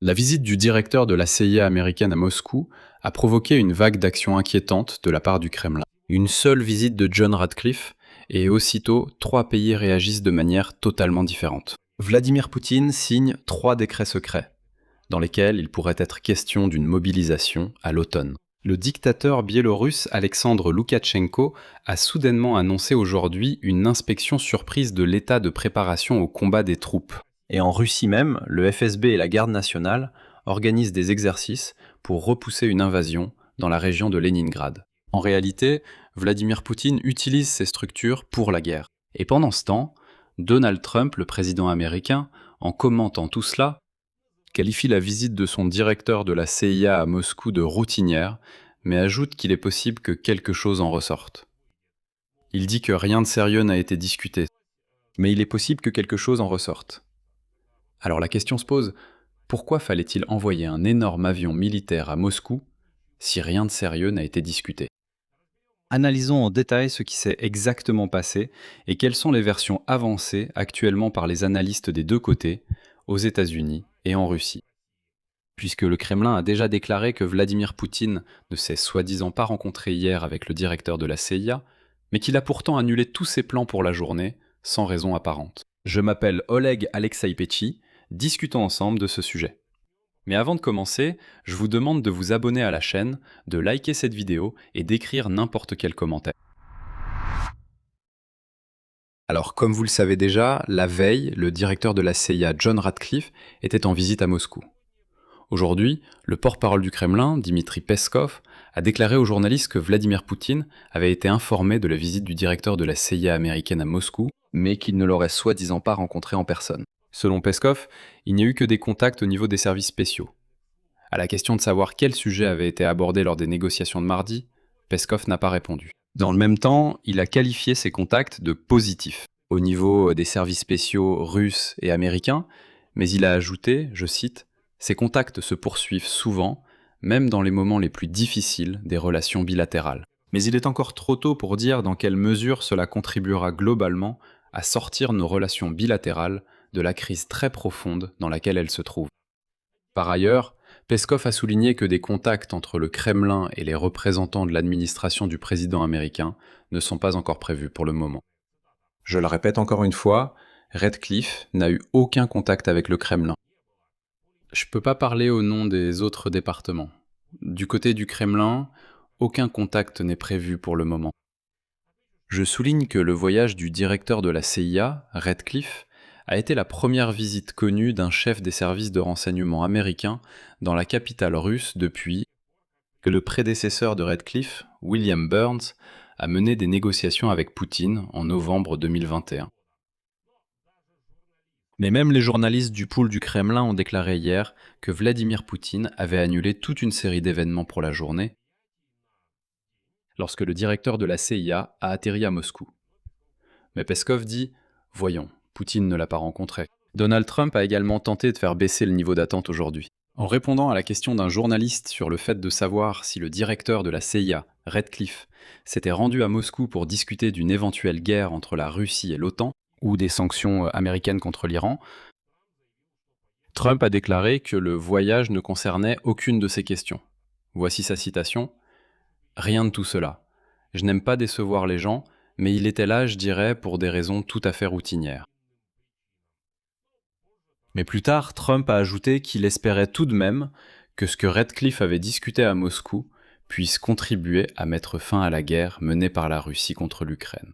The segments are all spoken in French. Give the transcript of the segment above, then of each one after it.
La visite du directeur de la CIA américaine à Moscou a provoqué une vague d'actions inquiétantes de la part du Kremlin. Une seule visite de John Radcliffe et aussitôt, 3 pays réagissent de manière totalement différente. Vladimir Poutine signe 3 décrets secrets, dans lesquels il pourrait être question d'une mobilisation à l'automne. Le dictateur biélorusse Alexandre Loukachenko a soudainement annoncé aujourd'hui une inspection surprise de l'état de préparation au combat des troupes. Et en Russie même, le FSB et la garde nationale organisent des exercices pour repousser une invasion dans la région de Leningrad. En réalité, Vladimir Poutine utilise ces structures pour la guerre. Et pendant ce temps, Donald Trump, le président américain, en commentant tout cela, qualifie la visite de son directeur de la CIA à Moscou de routinière, mais ajoute qu'il est possible que quelque chose en ressorte. Il dit que rien de sérieux n'a été discuté, mais il est possible que quelque chose en ressorte. Alors la question se pose, pourquoi fallait-il envoyer un énorme avion militaire à Moscou si rien de sérieux n'a été discuté? Analysons en détail ce qui s'est exactement passé et quelles sont les versions avancées actuellement par les analystes des deux côtés, aux États-Unis et en Russie. Puisque le Kremlin a déjà déclaré que Vladimir Poutine ne s'est soi-disant pas rencontré hier avec le directeur de la CIA, mais qu'il a pourtant annulé tous ses plans pour la journée, sans raison apparente. Je m'appelle Oleg Alexei-Petchi, discutons ensemble de ce sujet. Mais avant de commencer, je vous demande de vous abonner à la chaîne, de liker cette vidéo et d'écrire n'importe quel commentaire. Alors, comme vous le savez déjà, la veille, le directeur de la CIA, John Radcliffe, était en visite à Moscou. Aujourd'hui, le porte-parole du Kremlin, Dmitri Peskov, a déclaré aux journalistes que Vladimir Poutine avait été informé de la visite du directeur de la CIA américaine à Moscou, mais qu'il ne l'aurait soi-disant pas rencontré en personne. Selon Peskov, il n'y a eu que des contacts au niveau des services spéciaux. À la question de savoir quel sujet avait été abordé lors des négociations de mardi, Peskov n'a pas répondu. Dans le même temps, il a qualifié ces contacts de positifs au niveau des services spéciaux russes et américains, mais il a ajouté, je cite, « Ces contacts se poursuivent souvent, même dans les moments les plus difficiles des relations bilatérales. » Mais il est encore trop tôt pour dire dans quelle mesure cela contribuera globalement à sortir nos relations bilatérales de la crise très profonde dans laquelle elles se trouvent. Par ailleurs, Peskov a souligné que des contacts entre le Kremlin et les représentants de l'administration du président américain ne sont pas encore prévus pour le moment. Je le répète encore une fois, Radcliffe n'a eu aucun contact avec le Kremlin. Je peux pas parler au nom des autres départements. Du côté du Kremlin, aucun contact n'est prévu pour le moment. Je souligne que le voyage du directeur de la CIA, Radcliffe, a été la première visite connue d'un chef des services de renseignement américain dans la capitale russe depuis que le prédécesseur de Radcliffe, William Burns, a mené des négociations avec Poutine en novembre 2021. Mais même les journalistes du pool du Kremlin ont déclaré hier que Vladimir Poutine avait annulé toute une série d'événements pour la journée lorsque le directeur de la CIA a atterri à Moscou. Mais Peskov dit « Voyons, Poutine ne l'a pas rencontré ». Donald Trump a également tenté de faire baisser le niveau d'attente aujourd'hui. En répondant à la question d'un journaliste sur le fait de savoir si le directeur de la CIA, Radcliffe, s'était rendu à Moscou pour discuter d'une éventuelle guerre entre la Russie et l'OTAN, ou des sanctions américaines contre l'Iran, Trump a déclaré que le voyage ne concernait aucune de ces questions. Voici sa citation. « Rien de tout cela. Je n'aime pas décevoir les gens, mais il était là, je dirais, pour des raisons tout à fait routinières. » Mais plus tard, Trump a ajouté qu'il espérait tout de même que ce que Radcliffe avait discuté à Moscou puisse contribuer à mettre fin à la guerre menée par la Russie contre l'Ukraine.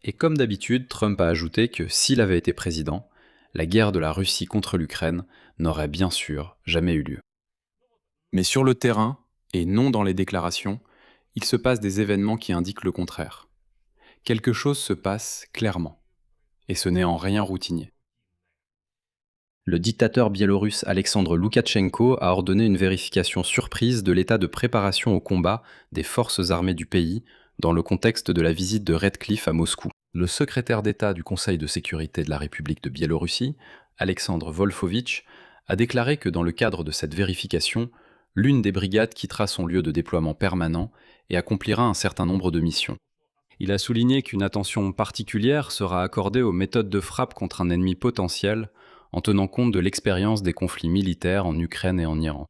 Et comme d'habitude, Trump a ajouté que s'il avait été président, la guerre de la Russie contre l'Ukraine n'aurait bien sûr jamais eu lieu. Mais sur le terrain, et non dans les déclarations, il se passe des événements qui indiquent le contraire. Quelque chose se passe clairement, et ce n'est en rien routinier. Le dictateur biélorusse Alexandre Loukachenko a ordonné une vérification surprise de l'état de préparation au combat des forces armées du pays dans le contexte de la visite de Radcliffe à Moscou. Le secrétaire d'État du Conseil de sécurité de la République de Biélorussie, Alexandre Volfovitch, a déclaré que dans le cadre de cette vérification, l'une des brigades quittera son lieu de déploiement permanent et accomplira un certain nombre de missions. Il a souligné qu'une attention particulière sera accordée aux méthodes de frappe contre un ennemi potentiel, en tenant compte de l'expérience des conflits militaires en Ukraine et en Iran.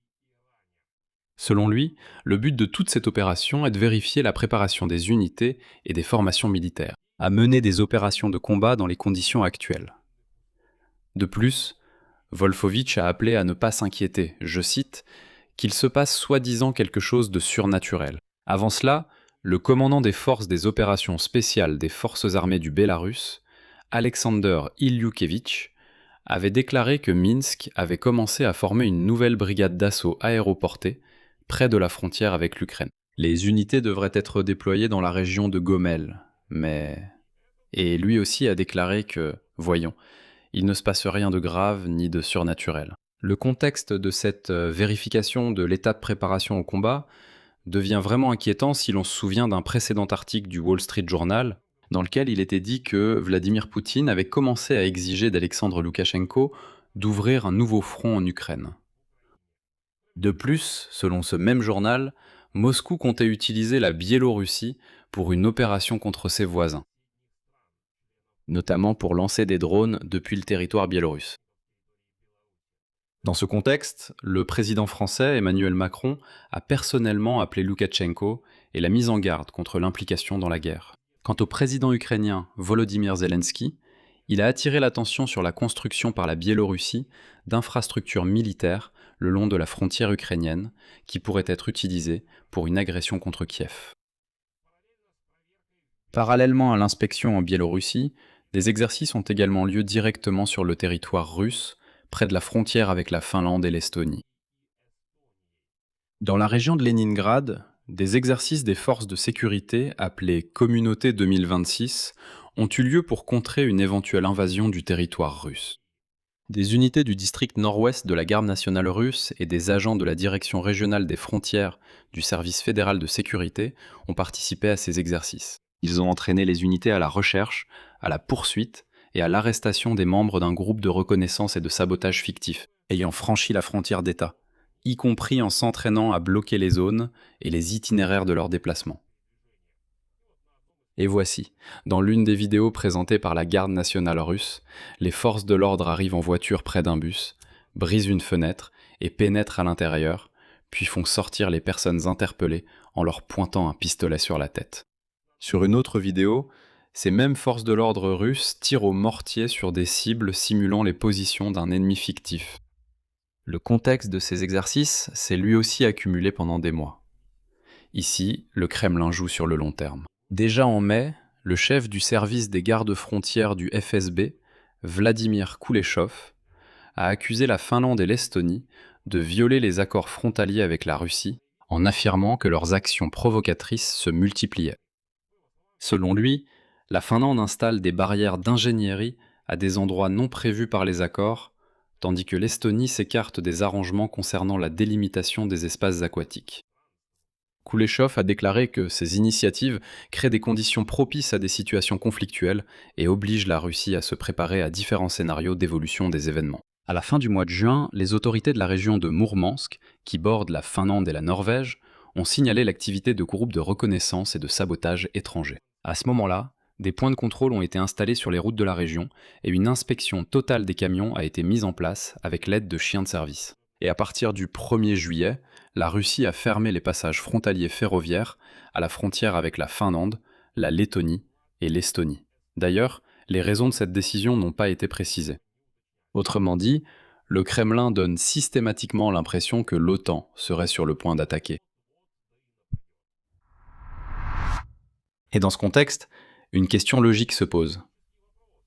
Selon lui, le but de toute cette opération est de vérifier la préparation des unités et des formations militaires, à mener des opérations de combat dans les conditions actuelles. De plus, Wolfowitz a appelé à ne pas s'inquiéter, je cite, « qu'il se passe soi-disant quelque chose de surnaturel ». Avant cela, le commandant des forces des opérations spéciales des forces armées du Bélarus, Alexander Ilyukevitch, avait déclaré que Minsk avait commencé à former une nouvelle brigade d'assaut aéroportée près de la frontière avec l'Ukraine. Les unités devraient être déployées dans la région de Gomel, mais... Et lui aussi a déclaré que, voyons, il ne se passe rien de grave ni de surnaturel. Le contexte de cette vérification de l'état de préparation au combat devient vraiment inquiétant si l'on se souvient d'un précédent article du Wall Street Journal dans lequel il était dit que Vladimir Poutine avait commencé à exiger d'Alexandre Loukachenko d'ouvrir un nouveau front en Ukraine. De plus, selon ce même journal, Moscou comptait utiliser la Biélorussie pour une opération contre ses voisins, notamment pour lancer des drones depuis le territoire biélorusse. Dans ce contexte, le président français Emmanuel Macron a personnellement appelé Loukachenko et l'a mis en garde contre l'implication dans la guerre. Quant au président ukrainien Volodymyr Zelensky, il a attiré l'attention sur la construction par la Biélorussie d'infrastructures militaires le long de la frontière ukrainienne qui pourraient être utilisées pour une agression contre Kiev. Parallèlement à l'inspection en Biélorussie, des exercices ont également lieu directement sur le territoire russe, près de la frontière avec la Finlande et l'Estonie. Dans la région de Leningrad, des exercices des forces de sécurité, appelés Communauté 2026, ont eu lieu pour contrer une éventuelle invasion du territoire russe. Des unités du district nord-ouest de la Garde nationale russe et des agents de la Direction régionale des frontières du Service fédéral de sécurité ont participé à ces exercices. Ils ont entraîné les unités à la recherche, à la poursuite et à l'arrestation des membres d'un groupe de reconnaissance et de sabotage fictif, ayant franchi la frontière d'État, y compris en s'entraînant à bloquer les zones et les itinéraires de leurs déplacements. Et voici, dans l'une des vidéos présentées par la Garde nationale russe, les forces de l'ordre arrivent en voiture près d'un bus, brisent une fenêtre et pénètrent à l'intérieur, puis font sortir les personnes interpellées en leur pointant un pistolet sur la tête. Sur une autre vidéo, ces mêmes forces de l'ordre russes tirent au mortier sur des cibles simulant les positions d'un ennemi fictif. Le contexte de ces exercices s'est lui aussi accumulé pendant des mois. Ici, le Kremlin joue sur le long terme. Déjà en mai, le chef du service des gardes-frontières du FSB, Vladimir Kuleshov, a accusé la Finlande et l'Estonie de violer les accords frontaliers avec la Russie en affirmant que leurs actions provocatrices se multipliaient. Selon lui, la Finlande installe des barrières d'ingénierie à des endroits non prévus par les accords, tandis que l'Estonie s'écarte des arrangements concernant la délimitation des espaces aquatiques. Kuleshov a déclaré que ces initiatives créent des conditions propices à des situations conflictuelles et obligent la Russie à se préparer à différents scénarios d'évolution des événements. À la fin du mois de juin, les autorités de la région de Mourmansk, qui bordent la Finlande et la Norvège, ont signalé l'activité de groupes de reconnaissance et de sabotage étrangers. À ce moment-là, des points de contrôle ont été installés sur les routes de la région et une inspection totale des camions a été mise en place avec l'aide de chiens de service. Et à partir du 1er juillet, la Russie a fermé les passages frontaliers ferroviaires à la frontière avec la Finlande, la Lettonie et l'Estonie. D'ailleurs, les raisons de cette décision n'ont pas été précisées. Autrement dit, le Kremlin donne systématiquement l'impression que l'OTAN serait sur le point d'attaquer. Et dans ce contexte, une question logique se pose.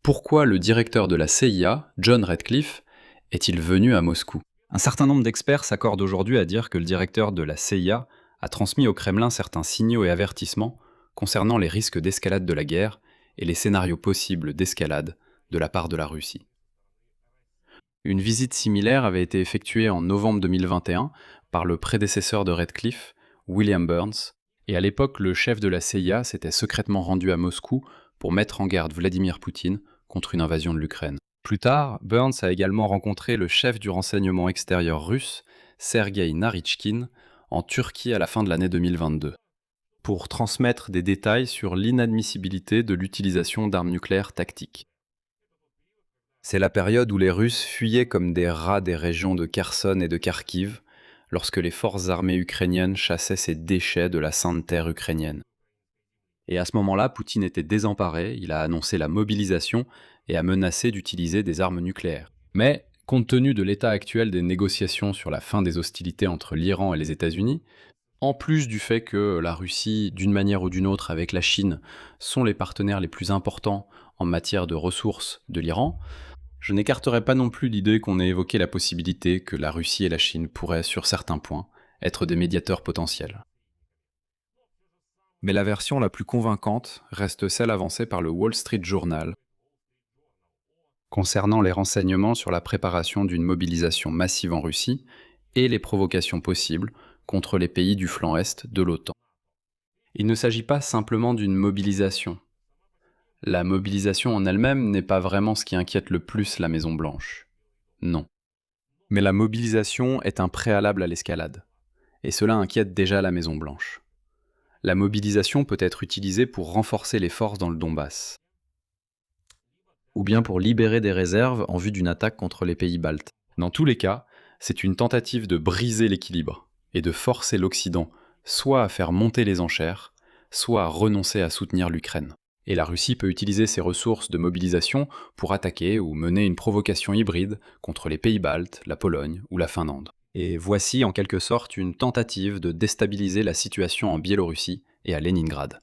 Pourquoi le directeur de la CIA, John Ratcliffe, est-il venu à Moscou ? Un certain nombre d'experts s'accordent aujourd'hui à dire que le directeur de la CIA a transmis au Kremlin certains signaux et avertissements concernant les risques d'escalade de la guerre et les scénarios possibles d'escalade de la part de la Russie. Une visite similaire avait été effectuée en novembre 2021 par le prédécesseur de Ratcliffe, William Burns, et à l'époque le chef de la CIA s'était secrètement rendu à Moscou pour mettre en garde Vladimir Poutine contre une invasion de l'Ukraine. Plus tard, Burns a également rencontré le chef du renseignement extérieur russe, Sergei Narychkin, en Turquie à la fin de l'année 2022, pour transmettre des détails sur l'inadmissibilité de l'utilisation d'armes nucléaires tactiques. C'est la période où les Russes fuyaient comme des rats des régions de Kherson et de Kharkiv, lorsque les forces armées ukrainiennes chassaient ces déchets de la Sainte Terre ukrainienne. Et à ce moment-là, Poutine était désemparé, il a annoncé la mobilisation et a menacé d'utiliser des armes nucléaires. Mais, compte tenu de l'état actuel des négociations sur la fin des hostilités entre l'Iran et les États-Unis, en plus du fait que la Russie, d'une manière ou d'une autre, avec la Chine, sont les partenaires les plus importants en matière de ressources de l'Iran, je n'écarterai pas non plus l'idée qu'on ait évoqué la possibilité que la Russie et la Chine pourraient, sur certains points, être des médiateurs potentiels. Mais la version la plus convaincante reste celle avancée par le Wall Street Journal, concernant les renseignements sur la préparation d'une mobilisation massive en Russie et les provocations possibles contre les pays du flanc Est de l'OTAN. Il ne s'agit pas simplement d'une mobilisation. La mobilisation en elle-même n'est pas vraiment ce qui inquiète le plus la Maison-Blanche. Non. Mais la mobilisation est un préalable à l'escalade. Et cela inquiète déjà la Maison-Blanche. La mobilisation peut être utilisée pour renforcer les forces dans le Donbass, ou bien pour libérer des réserves en vue d'une attaque contre les pays baltes. Dans tous les cas, c'est une tentative de briser l'équilibre et de forcer l'Occident soit à faire monter les enchères, soit à renoncer à soutenir l'Ukraine. Et la Russie peut utiliser ses ressources de mobilisation pour attaquer ou mener une provocation hybride contre les pays baltes, la Pologne ou la Finlande. Et voici en quelque sorte une tentative de déstabiliser la situation en Biélorussie et à Leningrad.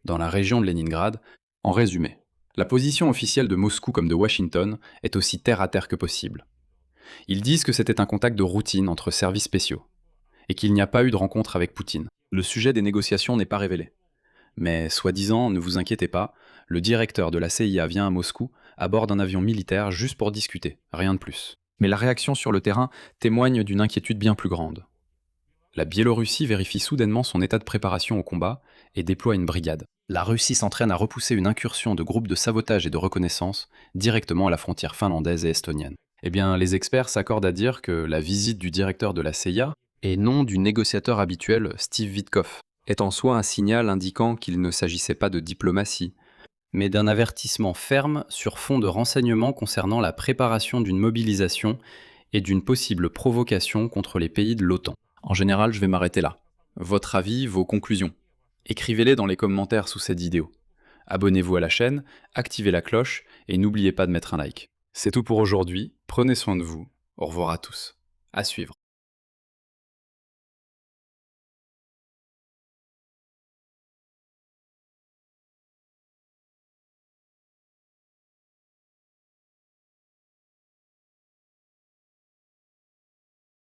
Dans la région de Leningrad, en résumé, la position officielle de Moscou comme de Washington est aussi terre-à-terre que possible. Ils disent que c'était un contact de routine entre services spéciaux, et qu'il n'y a pas eu de rencontre avec Poutine. Le sujet des négociations n'est pas révélé. Mais, soi-disant, ne vous inquiétez pas, le directeur de la CIA vient à Moscou à bord d'un avion militaire juste pour discuter, rien de plus. Mais la réaction sur le terrain témoigne d'une inquiétude bien plus grande. La Biélorussie vérifie soudainement son état de préparation au combat et déploie une brigade. La Russie s'entraîne à repousser une incursion de groupes de sabotage et de reconnaissance directement à la frontière finlandaise et estonienne. Eh bien, les experts s'accordent à dire que la visite du directeur de la CIA, et non du négociateur habituel Steve Witkoff, est en soi un signal indiquant qu'il ne s'agissait pas de diplomatie, mais d'un avertissement ferme sur fond de renseignements concernant la préparation d'une mobilisation et d'une possible provocation contre les pays de l'OTAN. En général, je vais m'arrêter là. Votre avis, vos conclusions. Écrivez-les dans les commentaires sous cette vidéo. Abonnez-vous à la chaîne, activez la cloche et n'oubliez pas de mettre un like. C'est tout pour aujourd'hui, prenez soin de vous, au revoir à tous. À suivre.